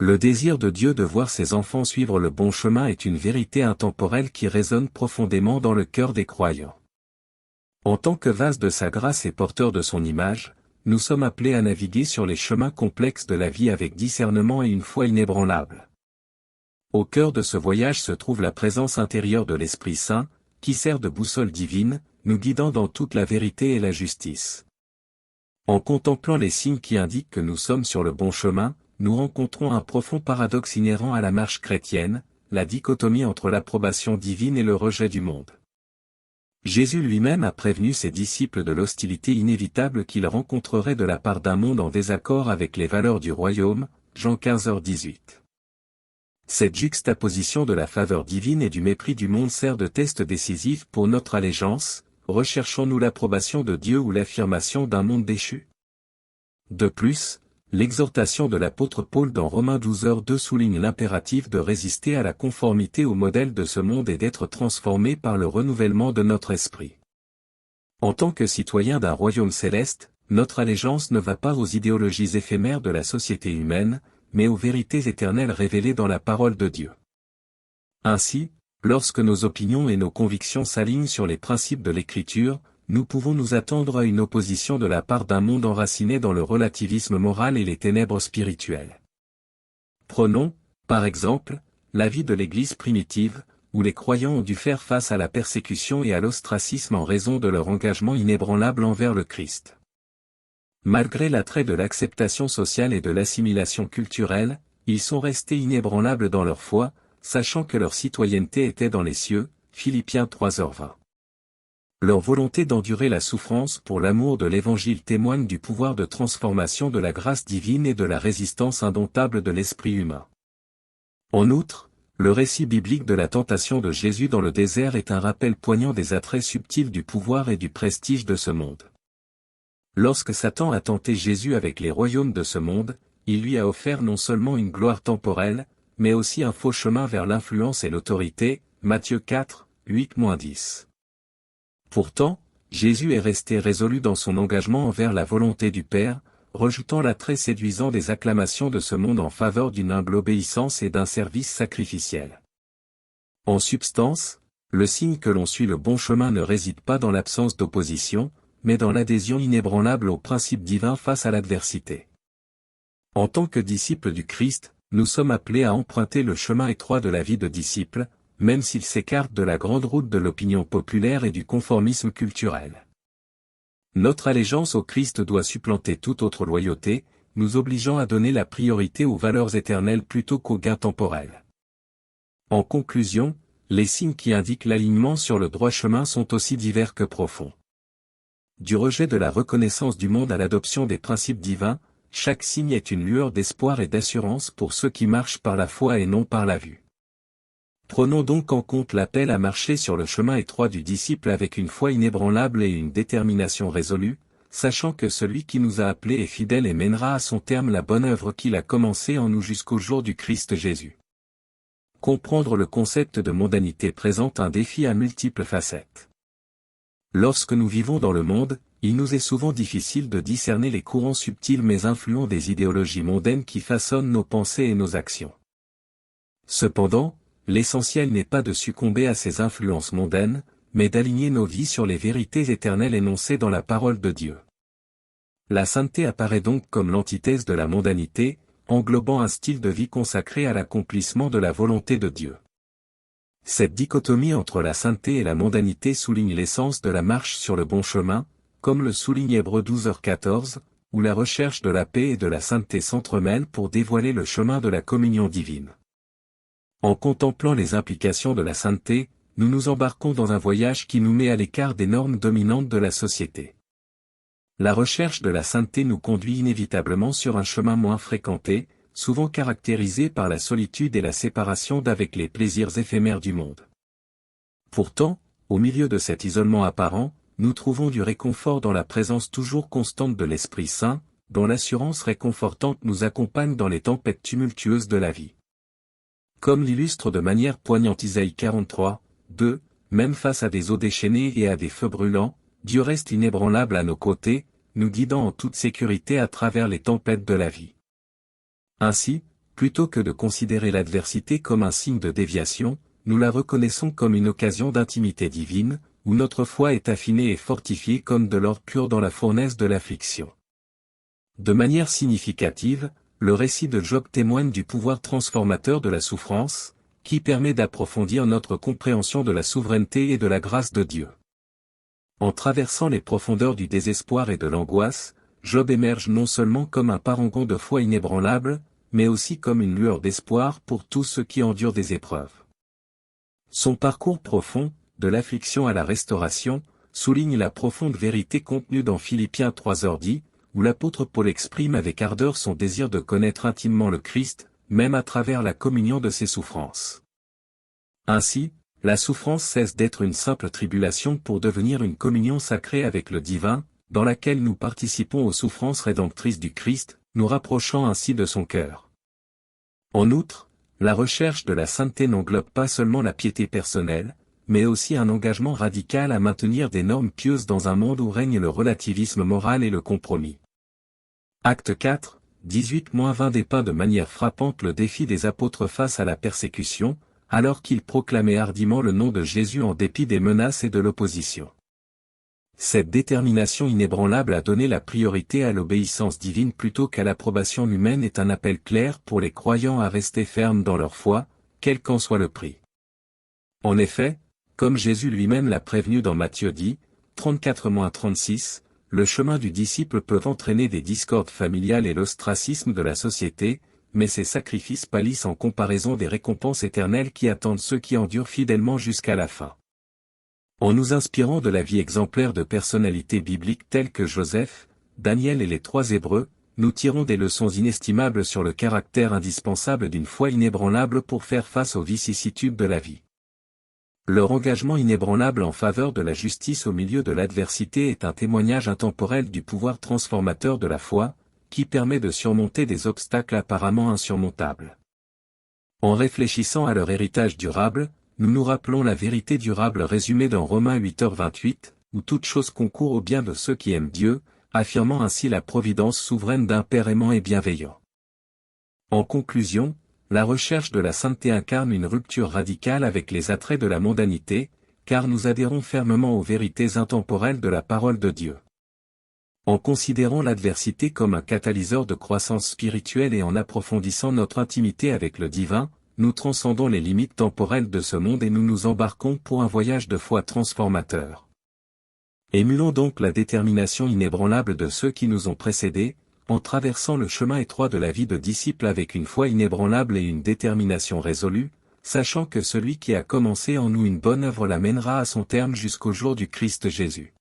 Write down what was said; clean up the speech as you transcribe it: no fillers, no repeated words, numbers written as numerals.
Le désir de Dieu de voir ses enfants suivre le bon chemin est une vérité intemporelle qui résonne profondément dans le cœur des croyants. En tant que vase de sa grâce et porteur de son image, nous sommes appelés à naviguer sur les chemins complexes de la vie avec discernement et une foi inébranlable. Au cœur de ce voyage se trouve la présence intérieure de l'Esprit Saint, qui sert de boussole divine, nous guidant dans toute la vérité et la justice. En contemplant les signes qui indiquent que nous sommes sur le bon chemin, nous rencontrons un profond paradoxe inhérent à la marche chrétienne, la dichotomie entre l'approbation divine et le rejet du monde. Jésus lui-même a prévenu ses disciples de l'hostilité inévitable qu'ils rencontreraient de la part d'un monde en désaccord avec les valeurs du royaume, Jean 15h18. Cette juxtaposition de la faveur divine et du mépris du monde sert de test décisif pour notre allégeance. Recherchons-nous l'approbation de Dieu ou l'affirmation d'un monde déchu? De plus, l'exhortation de l'apôtre Paul dans Romains 12h2 souligne l'impératif de résister à la conformité au modèle de ce monde et d'être transformé par le renouvellement de notre esprit. En tant que citoyens d'un royaume céleste, notre allégeance ne va pas aux idéologies éphémères de la société humaine, mais aux vérités éternelles révélées dans la parole de Dieu. Ainsi, lorsque nos opinions et nos convictions s'alignent sur les principes de l'Écriture, nous pouvons nous attendre à une opposition de la part d'un monde enraciné dans le relativisme moral et les ténèbres spirituelles. Prenons, par exemple, la vie de l'Église primitive, où les croyants ont dû faire face à la persécution et à l'ostracisme en raison de leur engagement inébranlable envers le Christ. Malgré l'attrait de l'acceptation sociale et de l'assimilation culturelle, ils sont restés inébranlables dans leur foi, sachant que leur citoyenneté était dans les cieux, Philippiens 3h20. Leur volonté d'endurer la souffrance pour l'amour de l'Évangile témoigne du pouvoir de transformation de la grâce divine et de la résistance indomptable de l'esprit humain. En outre, le récit biblique de la tentation de Jésus dans le désert est un rappel poignant des attraits subtils du pouvoir et du prestige de ce monde. Lorsque Satan a tenté Jésus avec les royaumes de ce monde, il lui a offert non seulement une gloire temporelle, mais aussi un faux chemin vers l'influence et l'autorité, Matthieu 4, 8-10. Pourtant, Jésus est resté résolu dans son engagement envers la volonté du Père, rejetant l'attrait séduisant des acclamations de ce monde en faveur d'une humble obéissance et d'un service sacrificiel. En substance, le signe que l'on suit le bon chemin ne réside pas dans l'absence d'opposition, mais dans l'adhésion inébranlable aux principes divins face à l'adversité. En tant que disciples du Christ, nous sommes appelés à emprunter le chemin étroit de la vie de disciple, même s'il s'écarte de la grande route de l'opinion populaire et du conformisme culturel. Notre allégeance au Christ doit supplanter toute autre loyauté, nous obligeant à donner la priorité aux valeurs éternelles plutôt qu'aux gains temporels. En conclusion, les signes qui indiquent l'alignement sur le droit chemin sont aussi divers que profonds. Du rejet de la reconnaissance du monde à l'adoption des principes divins, chaque signe est une lueur d'espoir et d'assurance pour ceux qui marchent par la foi et non par la vue. Prenons donc en compte l'appel à marcher sur le chemin étroit du disciple avec une foi inébranlable et une détermination résolue, sachant que celui qui nous a appelés est fidèle et mènera à son terme la bonne œuvre qu'il a commencée en nous jusqu'au jour du Christ Jésus. Comprendre le concept de mondanité présente un défi à multiples facettes. Lorsque nous vivons dans le monde, il nous est souvent difficile de discerner les courants subtils mais influents des idéologies mondaines qui façonnent nos pensées et nos actions. Cependant, l'essentiel n'est pas de succomber à ces influences mondaines, mais d'aligner nos vies sur les vérités éternelles énoncées dans la parole de Dieu. La sainteté apparaît donc comme l'antithèse de la mondanité, englobant un style de vie consacré à l'accomplissement de la volonté de Dieu. Cette dichotomie entre la sainteté et la mondanité souligne l'essence de la marche sur le bon chemin, comme le souligne Hébreux 12h14, où la recherche de la paix et de la sainteté s'entremêlent pour dévoiler le chemin de la communion divine. En contemplant les implications de la sainteté, nous nous embarquons dans un voyage qui nous met à l'écart des normes dominantes de la société. La recherche de la sainteté nous conduit inévitablement sur un chemin moins fréquenté, souvent caractérisé par la solitude et la séparation d'avec les plaisirs éphémères du monde. Pourtant, au milieu de cet isolement apparent, nous trouvons du réconfort dans la présence toujours constante de l'Esprit Saint, dont l'assurance réconfortante nous accompagne dans les tempêtes tumultueuses de la vie. Comme l'illustre de manière poignante Isaïe 43, 2, même face à des eaux déchaînées et à des feux brûlants, Dieu reste inébranlable à nos côtés, nous guidant en toute sécurité à travers les tempêtes de la vie. Ainsi, plutôt que de considérer l'adversité comme un signe de déviation, nous la reconnaissons comme une occasion d'intimité divine, où notre foi est affinée et fortifiée comme de l'or pur dans la fournaise de l'affliction. De manière significative, le récit de Job témoigne du pouvoir transformateur de la souffrance, qui permet d'approfondir notre compréhension de la souveraineté et de la grâce de Dieu. En traversant les profondeurs du désespoir et de l'angoisse, Job émerge non seulement comme un parangon de foi inébranlable, mais aussi comme une lueur d'espoir pour tous ceux qui endurent des épreuves. Son parcours profond, de l'affliction à la restauration, souligne la profonde vérité contenue dans Philippiens 3:10, où l'apôtre Paul exprime avec ardeur son désir de connaître intimement le Christ, même à travers la communion de ses souffrances. Ainsi, la souffrance cesse d'être une simple tribulation pour devenir une communion sacrée avec le divin, dans laquelle nous participons aux souffrances rédemptrices du Christ, nous rapprochant ainsi de son cœur. En outre, la recherche de la sainteté n'englobe pas seulement la piété personnelle, mais aussi un engagement radical à maintenir des normes pieuses dans un monde où règne le relativisme moral et le compromis. Acte 4, 18-20 dépeint de manière frappante le défi des apôtres face à la persécution, alors qu'ils proclamaient hardiment le nom de Jésus en dépit des menaces et de l'opposition. Cette détermination inébranlable à donner la priorité à l'obéissance divine plutôt qu'à l'approbation humaine est un appel clair pour les croyants à rester fermes dans leur foi, quel qu'en soit le prix. En effet, comme Jésus lui-même l'a prévenu dans Matthieu 10, 34-36, le chemin du disciple peut entraîner des discordes familiales et l'ostracisme de la société, mais ces sacrifices pâlissent en comparaison des récompenses éternelles qui attendent ceux qui endurent fidèlement jusqu'à la fin. En nous inspirant de la vie exemplaire de personnalités bibliques telles que Joseph, Daniel et les 3 Hébreux, nous tirons des leçons inestimables sur le caractère indispensable d'une foi inébranlable pour faire face aux vicissitudes de la vie. Leur engagement inébranlable en faveur de la justice au milieu de l'adversité est un témoignage intemporel du pouvoir transformateur de la foi, qui permet de surmonter des obstacles apparemment insurmontables. En réfléchissant à leur héritage durable, nous nous rappelons la vérité durable résumée dans Romains 8h28, où toute chose concourt au bien de ceux qui aiment Dieu, affirmant ainsi la providence souveraine d'un Père aimant et bienveillant. En conclusion, la recherche de la sainteté incarne une rupture radicale avec les attraits de la mondanité, car nous adhérons fermement aux vérités intemporelles de la parole de Dieu. En considérant l'adversité comme un catalyseur de croissance spirituelle et en approfondissant notre intimité avec le divin, nous transcendons les limites temporelles de ce monde et nous nous embarquons pour un voyage de foi transformateur. Émulons donc la détermination inébranlable de ceux qui nous ont précédés, en traversant le chemin étroit de la vie de disciple avec une foi inébranlable et une détermination résolue, sachant que celui qui a commencé en nous une bonne œuvre la mènera à son terme jusqu'au jour du Christ Jésus.